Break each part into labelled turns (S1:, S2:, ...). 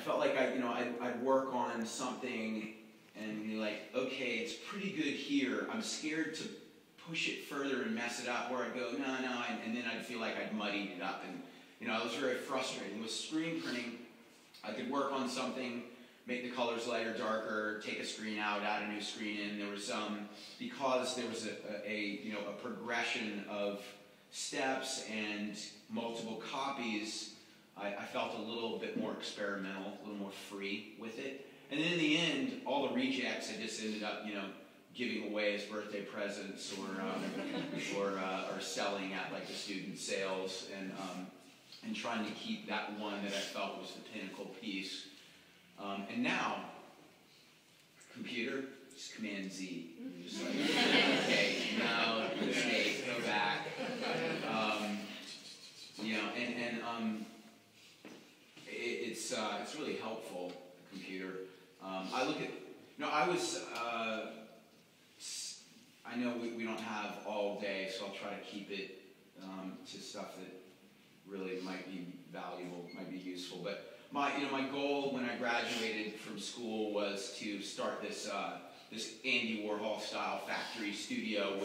S1: felt like I'd work on something and be like, okay, it's pretty good here. I'm scared to push it further and mess it up, or I'd go, no, and then I'd feel like I'd muddied it up. And it was very frustrating. With screen printing, I could work on something, make the colors lighter, darker, take a screen out, add a new screen in. There was because there was a progression of steps and multiple copies. I felt a little bit more experimental, a little more free with it. And then in the end, all the rejects I just ended up, giving away as birthday presents or selling at like the student sales, and trying to keep that one that I felt was the pinnacle piece. And now, computer, just Command Z. You're just like, okay, no, mistake, go back. It's really helpful, the computer. I look at, I know we don't have all day, so I'll try to keep it to stuff that really might be valuable, might be useful. But my goal when I graduated from school was to start this Andy Warhol style factory studio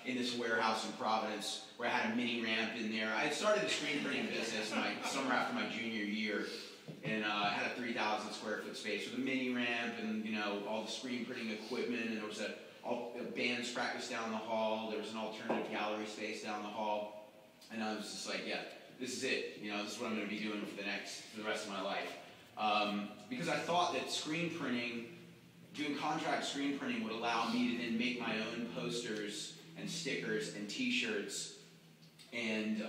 S1: in this warehouse in Providence, where I had a mini ramp in there. I had started the screen printing business summer after my junior year, and I had a 3,000 square foot space with a mini ramp and all the screen printing equipment, and there was a bands practice down the hall. There was an alternative gallery space down the hall, and I was just like, yeah, this is it. This is what I'm going to be doing for the rest of my life, because I thought that screen printing, doing contract screen printing, would allow me to then make my own posters and stickers and T-shirts, and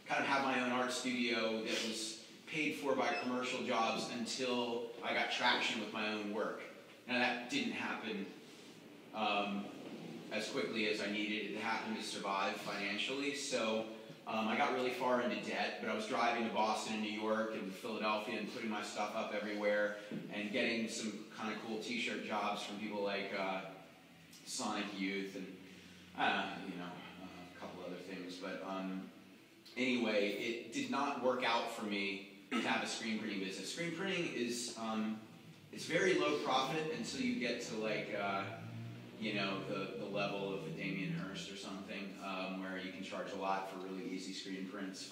S1: kind of have my own art studio that was paid for by commercial jobs until I got traction with my own work. Now that didn't happen as quickly as I needed it to happen to survive financially, so I got really far into debt, but I was driving to Boston and New York and Philadelphia and putting my stuff up everywhere and getting some kind of cool T-shirt jobs from people like Sonic Youth and a couple other things. But anyway, it did not work out for me to have a screen printing business. Screen printing is it's very low profit until you get to like the level of a Damien Hirst or something, where you can charge a lot for really easy screen prints.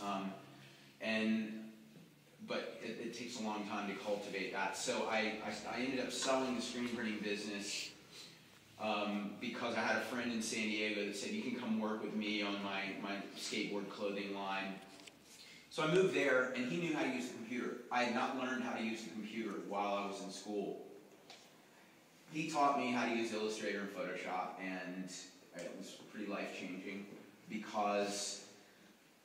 S1: But it takes a long time to cultivate that. So I ended up selling the screen printing business because I had a friend in San Diego that said, you can come work with me on my skateboard clothing line. So I moved there, and he knew how to use the computer. I had not learned how to use the computer while I was in school. He taught me how to use Illustrator and Photoshop, and it was pretty life-changing because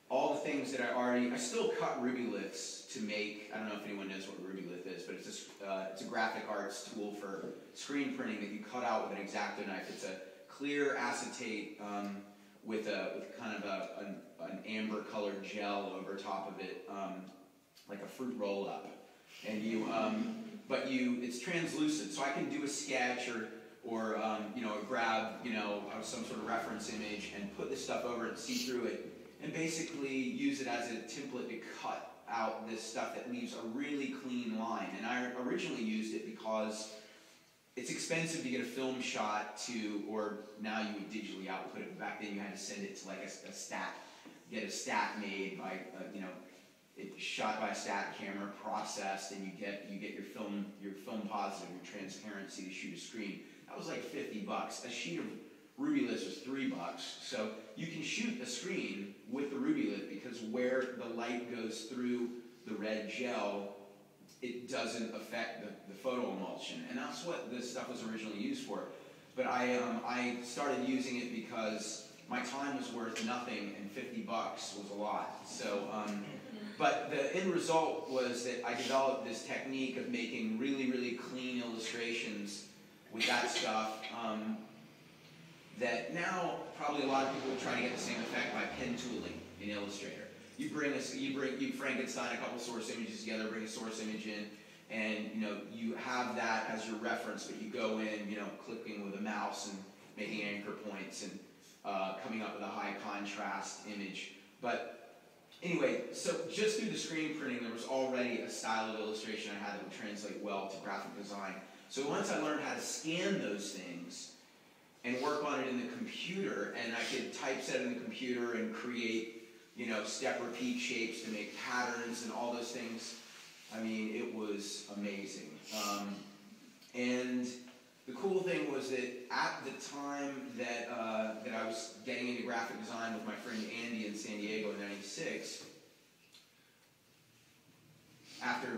S1: all the things that I still cut rubyliths to make. I don't know if anyone knows what a rubylith is, but it's a graphic arts tool for screen printing that you cut out with an X-Acto knife. It's a clear acetate with kind of an amber-colored gel over top of it, like a fruit roll-up, and it's translucent, so I can do a sketch or grab some sort of reference image and put this stuff over and see through it, and basically use it as a template to cut out this stuff that leaves a really clean line. And I originally used it because it's expensive to get a film shot or now you would digitally output it. Back then you had to send it to like a stat, get a stat made by it's shot by a stat camera, processed, and you get your film positive, your transparency to shoot a screen. That was like $50. A sheet of rubylith was $3. So you can shoot a screen with the rubylith because where the light goes through the red gel, it doesn't affect the photo emulsion, and that's what this stuff was originally used for. But I started using it because my time was worth nothing, and $50 was a lot. So. But the end result was that I developed this technique of making really, really clean illustrations with that stuff that now probably a lot of people would try to get the same effect by pen tooling in Illustrator. You Frankenstein a couple source images together, bring a source image in, and you have that as your reference, but you go in, clicking with a mouse and making anchor points and coming up with a high contrast image. But Anyway, so just through the screen printing, there was already a style of illustration I had that would translate well to graphic design. So once I learned how to scan those things and work on it in the computer, and I could typeset in the computer and create, you know, step repeat shapes to make patterns and all those things, I mean, it was amazing. And the cool thing was that at the time that I was getting into graphic design with my friend Andy in San Diego in '96, after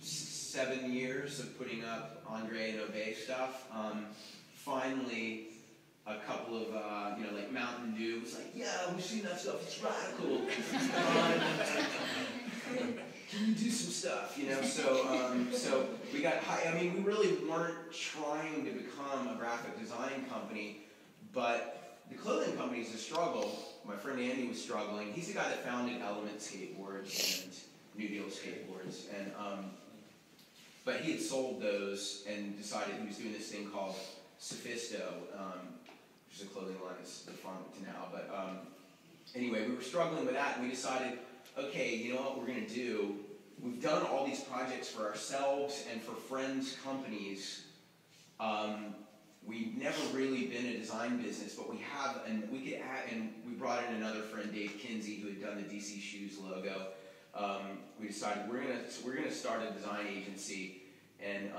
S1: 7 years of putting up Andre and Obey stuff, finally a couple of, you know, like Mountain Dew was like, yeah, we've seen that stuff, it's radical. Can you do some stuff, you know? So we got high. I mean, we really weren't trying to become a graphic design company, but the clothing company's a struggle. My friend Andy was struggling. He's the guy that founded Element Skateboards and New Deal Skateboards, and but he had sold those and decided he was doing this thing called Sophisto, which is a clothing line that's defunct now. But anyway, we were struggling with that, and we decided, okay, you know what we're going to do? We've done all these projects for ourselves and for friends' companies. We've never really been a design business, but we have, and we could add, and we brought in another friend, Dave Kinsey, who had done the DC Shoes logo. We decided we're gonna start a design agency, and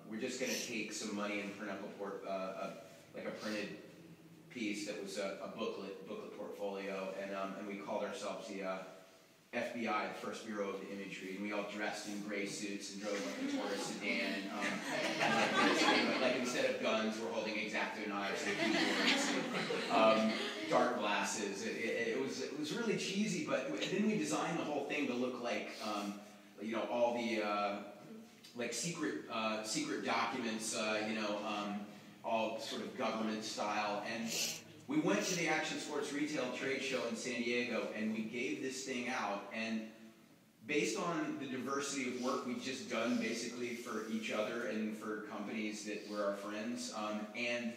S1: we're just gonna take some money and print up like a printed piece that was a booklet portfolio, and we called ourselves the FBI, the First Bureau of Imagery, and we all dressed in gray suits and drove like a Taurus sedan. Like instead of guns, we're holding X-Acto knives and keyboards, and, dark glasses. It was really cheesy, but then we designed the whole thing to look like, you know, all the like secret documents, you know, all sort of government style. And we went to the Action Sports Retail Trade Show in San Diego, and we gave this thing out, and based on the diversity of work we've just done basically for each other and for companies that were our friends, and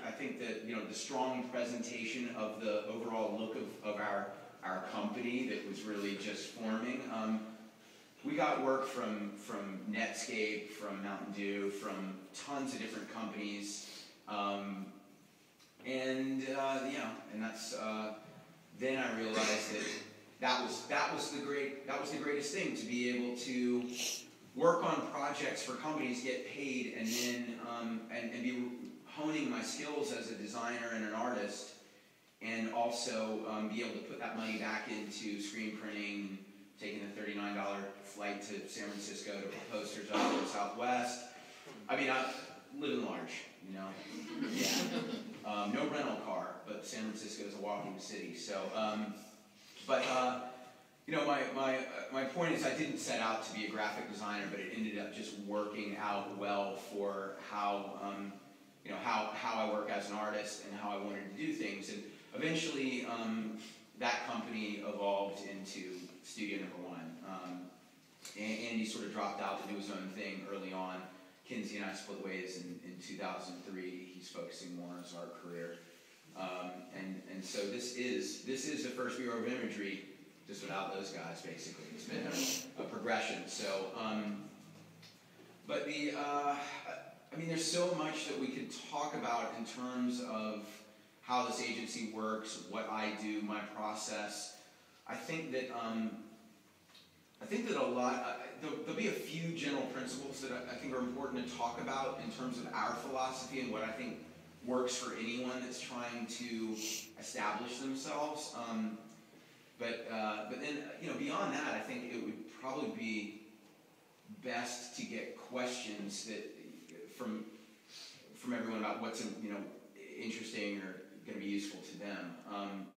S1: I think that, you know, the strong presentation of the overall look of our company that was really just forming, we got work from Netscape, from Mountain Dew, from tons of different companies. And that's then I realized that was the greatest thing, to be able to work on projects for companies, get paid, and then and be honing my skills as a designer and an artist, and also be able to put that money back into screen printing, taking a $39 flight to San Francisco to put posters up in the Southwest. I mean, I live in large. You know, yeah. No rental car, but San Francisco is a walking city. So, you know, my point is, I didn't set out to be a graphic designer, but it ended up just working out well for how, you know, how I work as an artist and how I wanted to do things. And eventually, that company evolved into Studio Number One. Andy sort of dropped out to do his own thing early on. Kinsey and I split ways in 2003. He's focusing more on his art career, and so this is the First Bureau of Imagery, just without those guys. Basically, it's been a progression. So, but I mean, there's so much that we could talk about in terms of how this agency works, what I do, my process. I think that a lot. There'll be a few general principles that I think are important to talk about in terms of our philosophy and what I think works for anyone that's trying to establish themselves. But then, you know, beyond that, I think it would probably be best to get questions that from everyone about what's, you know, interesting or going to be useful to them.